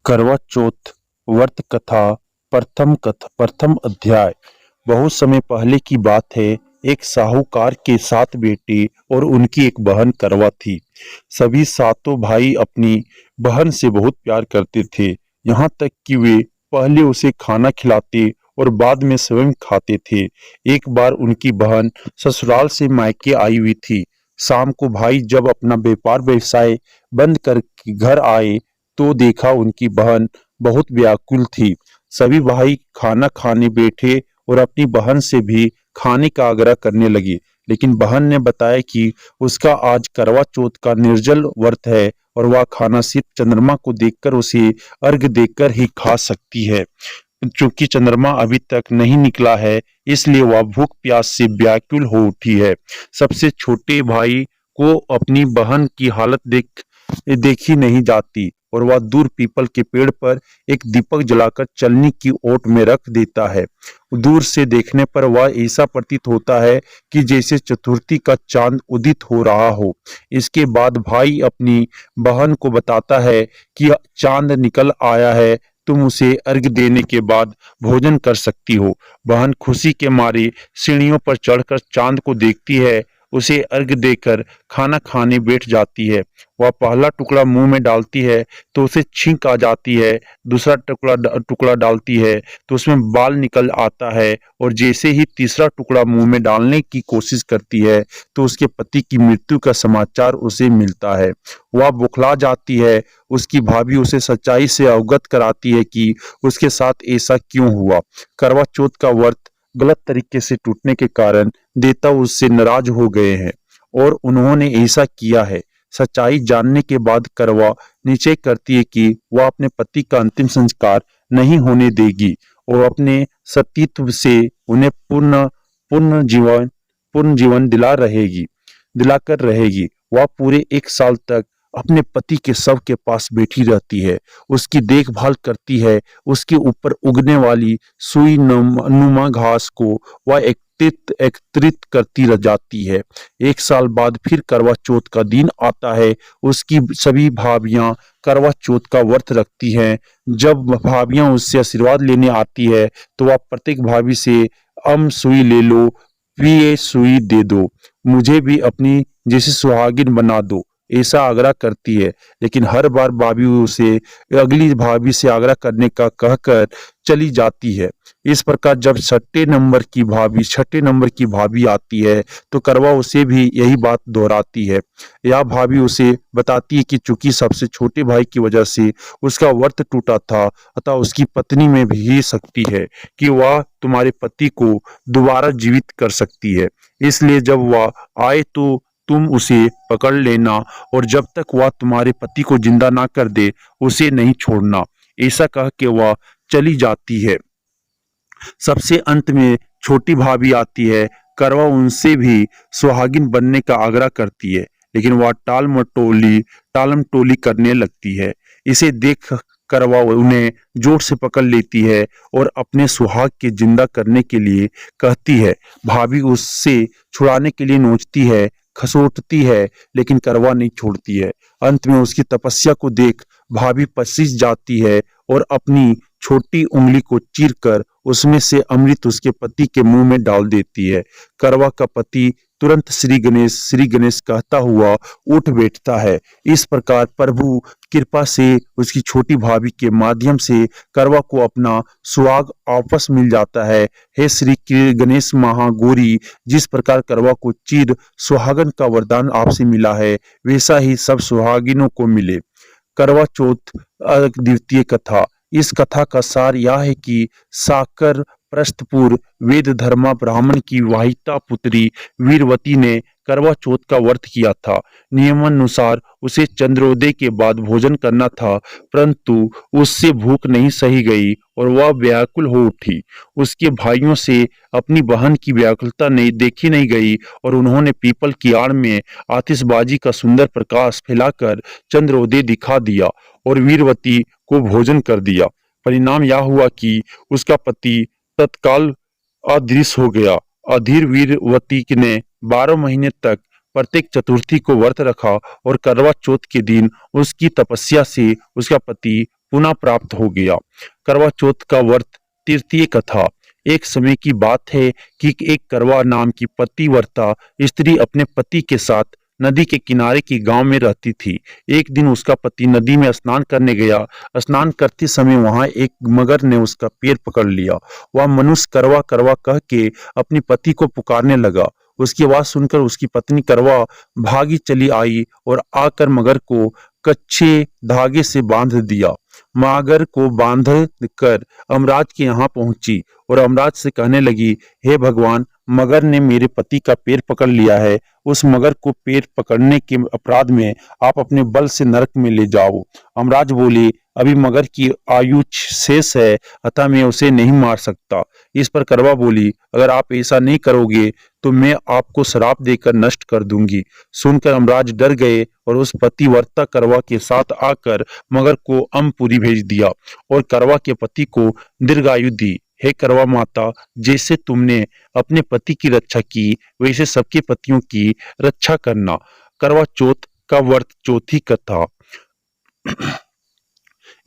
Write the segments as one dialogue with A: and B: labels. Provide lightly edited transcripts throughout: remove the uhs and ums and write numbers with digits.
A: करवा चौथ व्रत कथा प्रथम अध्याय। बहुत समय पहले की बात है। एक साहूकार के 7 बेटे और उनकी एक बहन करवा थी। सभी सातों भाई अपनी बहन से बहुत प्यार करते थे, यहाँ तक कि वे पहले उसे खाना खिलाते और बाद में स्वयं खाते थे। एक बार उनकी बहन ससुराल से मायके आई हुई थी। शाम को भाई जब अपना व्यापार व्यवसाय बंद करके घर आए तो देखा उनकी बहन बहुत व्याकुल थी। सभी भाई खाना खाने बैठे और अपनी बहन से भी खाने का आग्रह करने लगे, लेकिन बहन ने बताया कि उसका आज करवा चौथ का निर्जल व्रत है और वह खाना सिर्फ चंद्रमा को देखकर उसे अर्घ देकर ही खा सकती है। चूंकि चंद्रमा अभी तक नहीं निकला है, इसलिए वह भूख प्यास से व्याकुल हो उठी है। सबसे छोटे भाई को अपनी बहन की हालत देखी नहीं जाती और वह दूर पीपल के पेड़ पर एक दीपक जलाकर चलनी की ओट में रख देता है। दूर से देखने पर वह ऐसा प्रतीत होता है कि जैसे चतुर्थी का चांद उदित हो रहा हो। इसके बाद भाई अपनी बहन को बताता है कि चांद निकल आया है, तुम उसे अर्घ देने के बाद भोजन कर सकती हो। बहन खुशी के मारे सीढ़ियों पर चढ़कर चांद को देखती है, उसे अर्घ देकर खाना खाने बैठ जाती है। वह पहला टुकड़ा मुंह में डालती है तो उसे छींक आ जाती है, दूसरा टुकड़ा डालती है तो उसमें बाल निकल आता है, और जैसे ही तीसरा टुकड़ा मुंह में डालने की कोशिश करती है तो उसके पति की मृत्यु का समाचार उसे मिलता है। वह बौखला जाती है। उसकी भाभी उसे सच्चाई से अवगत कराती है कि उसके साथ ऐसा क्यों हुआ। करवा चौथ का व्रत गलत तरीके से टूटने के कारण देवता उससे नाराज हो गए हैं और उन्होंने ऐसा किया है। सच्चाई जानने के बाद करवा निश्चय करती है कि वह अपने पति का अंतिम संस्कार नहीं होने देगी और अपने सतीत्व से उन्हें पूर्ण जीवन दिलाकर रहेगी। वह पूरे 1 साल तक अपने पति के शव के पास बैठी रहती है, उसकी देखभाल करती है। उसके ऊपर उगने वाली सुई नुमा घास को वह एकत्रित करती रह जाती है। 1 साल बाद फिर करवा चौथ का दिन आता है। उसकी सभी भाभियां करवा चौथ का व्रत रखती हैं। जब भाभियां उससे आशीर्वाद लेने आती है तो वह प्रत्येक भाभी से सुई ले लो, ये सुई दे दो, मुझे भी अपनी जैसी सुहागिन बना दो, ऐसा आग्रह करती है। लेकिन हर बार भाभी उसे अगली भाभी से आग्रह करने का कहकर चली जाती है। इस प्रकार जब छठे नंबर की भाभी आती है तो करवा उसे भी यही बात दोहराती है। यह भाभी उसे बताती है कि चूंकि सबसे छोटे भाई की वजह से उसका व्रत टूटा था, अतः उसकी पत्नी में भी शक्ति है कि वह तुम्हारे पति को दोबारा जीवित कर सकती है। इसलिए जब वह आए तो तुम उसे पकड़ लेना और जब तक वह तुम्हारे पति को जिंदा ना कर दे उसे नहीं छोड़ना। ऐसा कह के वह चली जाती है। सबसे अंत में छोटी भाभी आती है। करवा उनसे भी सुहागिन बनने का आग्रह करती है, लेकिन वह टालम टोली करने लगती है। इसे देख करवा उन्हें जोर से पकड़ लेती है और अपने सुहाग के जिंदा करने के लिए कहती है। भाभी उससे छुड़ाने के लिए नोचती है, खसोटती है, लेकिन करवा नहीं छोड़ती है। अंत में उसकी तपस्या को देख भाभी पसीज जाती है और अपनी छोटी उंगली को चीरकर उसमें से अमृत उसके पति के मुंह में डाल देती है। करवा का पति तुरंत श्री गणेश कहता हुआ उठ बैठता है। इस प्रकार प्रभु कृपा से उसकी छोटी भाभी के माध्यम से करवा को अपना सुहाग वापस मिल जाता है। हे श्री गणेश महागौरी, जिस प्रकार करवा को चिर सुहागन का वरदान आपसे मिला है, वैसा ही सब सुहागिनों को मिले। करवा चौथ द्वितीय कथा। इस कथा का सार यह है कि साकर प्रस्थपुर वेद धर्मा ब्राह्मण की वाहिता पुत्री वीरवती ने करवा चौथ का व्रत किया था। नियमानुसार उसे चंद्रोदय के बाद भोजन करना था, परंतु उससे भूख नहीं सही गई और वह व्याकुल हो उठी। उसके भाइयों से अपनी बहन की व्याकुलता देखी नहीं गई और उन्होंने पीपल की आड़ में आतिशबाजी का सुंदर प्रकाश फैलाकर चंद्रोदय दिखा दिया और वीरवती को भोजन कर दिया। परिणाम यह हुआ कि उसका पति तत्काल अदृश्य हो गया। अधीर वीरवती ने 12 महीने तक प्रत्येक चतुर्थी को व्रत रखा और करवा चौथ के दिन उसकी तपस्या से उसका पति पुनः प्राप्त हो गया। करवा चौथ का व्रत। तृतीय कथा। एक समय की बात है कि एक करवा नाम की पतिव्रता स्त्री अपने पति के साथ नदी के किनारे की गांव में रहती थी। एक दिन उसका पति नदी में स्नान करने गया। स्नान करते समय वहां एक मगर ने उसका पैर पकड़ लिया। वह मनुष्य करवा करवा कह के अपने पति को पुकारने लगा। उसकी आवाज सुनकर उसकी पत्नी करवा भागी चली आई और आकर मगर को कच्चे धागे से बांध दिया। मगर को बांध कर अमराज के यहाँ पहुंची और अमराज से कहने लगी, हे भगवान, मगर ने मेरे पति का पैर पकड़ लिया है। उस मगर को पैर पकड़ने के अपराध में आप अपने बल से नरक में ले जाओ। अमराज बोले, अभी मगर की आयु शेष है, अतः मैं उसे नहीं मार सकता। इस पर करवा बोली, अगर आप ऐसा नहीं करोगे तो मैं आपको श्राप देकर नष्ट कर दूंगी। सुनकर अमराज डर गए और उस पतिव्रता करवा के साथ आकर मगर को अमपुरी भेज दिया और करवा के पति को दीर्घायु दी। हे करवा माता, जैसे तुमने अपने पति की रक्षा की वैसे सबके पतियों की रक्षा करना। करवा चौथ का व्रत। चौथी कथा।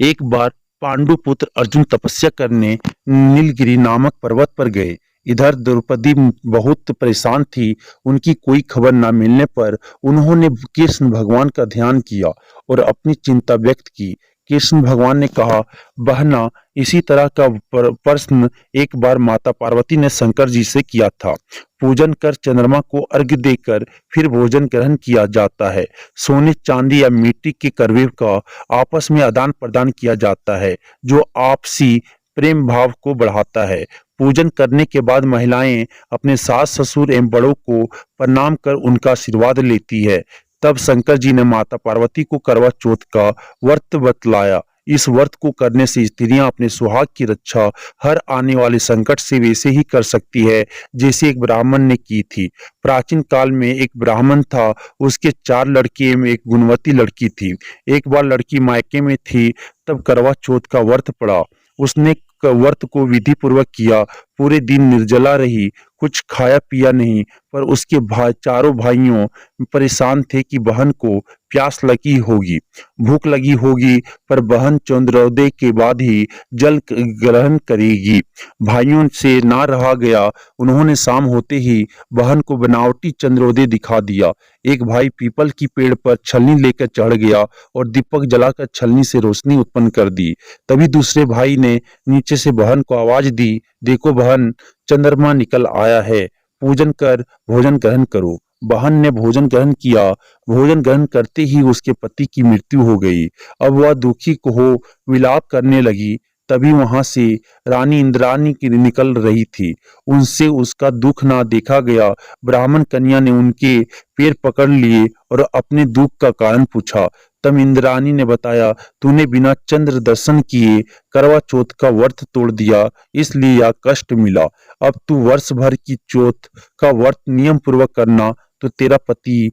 A: एक बार पांडु पुत्र अर्जुन तपस्या करने नीलगिरी नामक पर्वत पर गए। इधर द्रौपदी बहुत परेशान थी। उनकी कोई खबर न मिलने पर उन्होंने कृष्ण भगवान का ध्यान किया और अपनी चिंता व्यक्त की। कृष्ण भगवान ने कहा, बहना, इसी तरह का प्रश्न एक बार माता पार्वती ने शंकर जी से किया था। पूजन कर चंद्रमा को अर्घ्य देकर फिर भोजन ग्रहण किया जाता है। सोने, चांदी या मिट्टी के करवे का आपस में आदान प्रदान किया जाता है, जो आपसी प्रेम भाव को बढ़ाता है। पूजन करने के बाद महिलाएं अपने सास ससुर एवं बड़ों को प्रणाम कर उनका आशीर्वाद लेती है। तब शंकर जी ने माता पार्वती को करवा चौथ का व्रत बतलाया। इस व्रत को करने से स्त्रियां अपने सुहाग की रक्षा हर आने वाले संकट से वैसे ही कर सकती है जैसे एक ब्राह्मण ने की थी। प्राचीन काल में एक ब्राह्मण था। उसके 4 लड़के में एक गुणवती लड़की थी। एक बार लड़की मायके में थी, तब करवा चौथ का व्रत पड़ा। उसने व्रत को विधि पूर्वक किया। पूरे दिन निर्जला रही, कुछ खाया पिया नहीं। पर उसके चारों भाइयों परेशान थे कि बहन को प्यास लगी होगी, भूख लगी होगी, पर बहन चंद्रोदय के बाद ही जल ग्रहण करेगी। भाइयों से ना रहा गया। उन्होंने शाम होते ही बहन को बनावटी चंद्रोदय दिखा दिया। एक भाई पीपल की पेड़ पर छलनी लेकर चढ़ गया और दीपक जलाकर छलनी से रोशनी उत्पन्न कर दी। तभी दूसरे भाई ने नीचे से बहन को आवाज दी, देखो बहन, चंद्रमा निकल आया है, पूजन कर भोजन ग्रहण करो। बहन ने भोजन ग्रहण किया। भोजन ग्रहण करते ही उसके पति की मृत्यु हो गई। अब वह दुखी हो विलाप करने लगी। तभी वहां से रानी इंद्राणी की निकल रही थी। उनसे उसका दुख ना देखा गया। ब्राह्मण कन्या ने उनके पैर पकड़ लिए और अपने दुख का कारण पूछा। तब इंद्राणी ने बताया, तूने बिना चंद्र दर्शन किए करवा चौथ का व्रत तोड़ दिया, इसलिए यह कष्ट मिला। अब तू वर्ष भर की चौथ का व्रत नियम पूर्वक करना, तो तेरा पति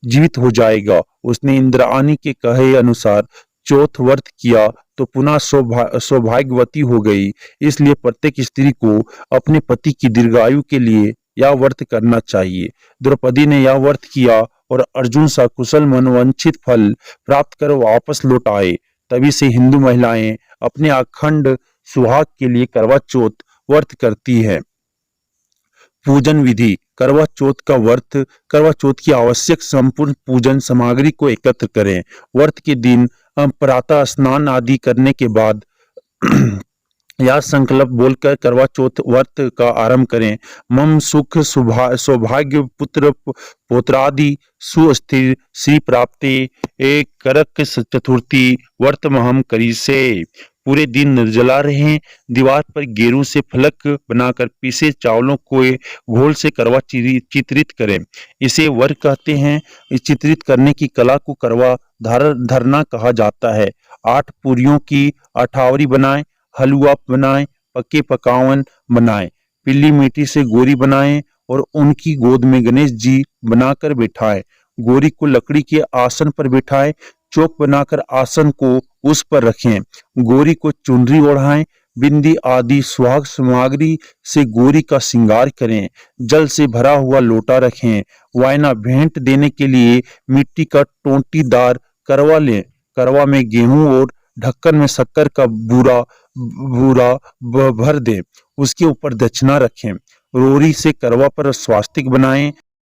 A: जीवित हो जाएगा। उसने इंद्राणी के कहे अनुसार चौथ व्रत किया तो पुनः सौभाग्यवती हो गई। इसलिए प्रत्येक स्त्री को अपने पति की दीर्घायु के लिए यह व्रत करना चाहिए। द्रौपदी ने यह व्रत किया और अर्जुन सकुशल मनोवांछित फल प्राप्त कर वापस लौट आए। तभी से हिंदू महिलाएं अपने अखंड सुहाग के लिए करवा चौथ व्रत करती है। पूजन विधि। करवा चौथ का व्रत। करवा चौथ की आवश्यक संपूर्ण पूजन सामग्री को एकत्र करें। व्रत के दिन प्रातः स्नान आदि करने के बाद यह संकल्प बोलकर करवा चौथ व्रत का आरंभ करें। मम सुख सौभाग्य पुत्र पौत्रादि सुस्थिर श्री प्राप्ति एक करक चतुर्थी व्रत महम करी से। पूरे दिन निर्जला रहें। दीवार पर गेरू से फलक बनाकर पीसे चावलों को घोल से करवा चित्रित करें। इसे वर कहते हैं। इस चित्रित करने की कला को करवा धरना कहा जाता है। 8 पूरियों की अठावरी बनाएं, हलवा बनाएं, पक्के पकावन बनाएं, पीली मिट्टी से गोरी बनाएं और उनकी गोद में गणेश जी बनाकर बिठाएं। गोरी को लकड़ी के आसन पर बिठाएं। चौक बनाकर आसन को उस पर रखें। गोरी को चुनरी ओढ़ाएं। बिंदी आदि सुहाग सामग्री से गोरी का श्रृंगार करें। जल से भरा हुआ लोटा रखें। वायना भेंट देने के लिए मिट्टी का टोंटीदार करवा लें। करवा में गेहूं और ढक्कन में शक्कर का बूरा बूरा भर दें, उसके ऊपर दक्षिणा रखें। रोरी से करवा पर स्वास्तिक बनाएं।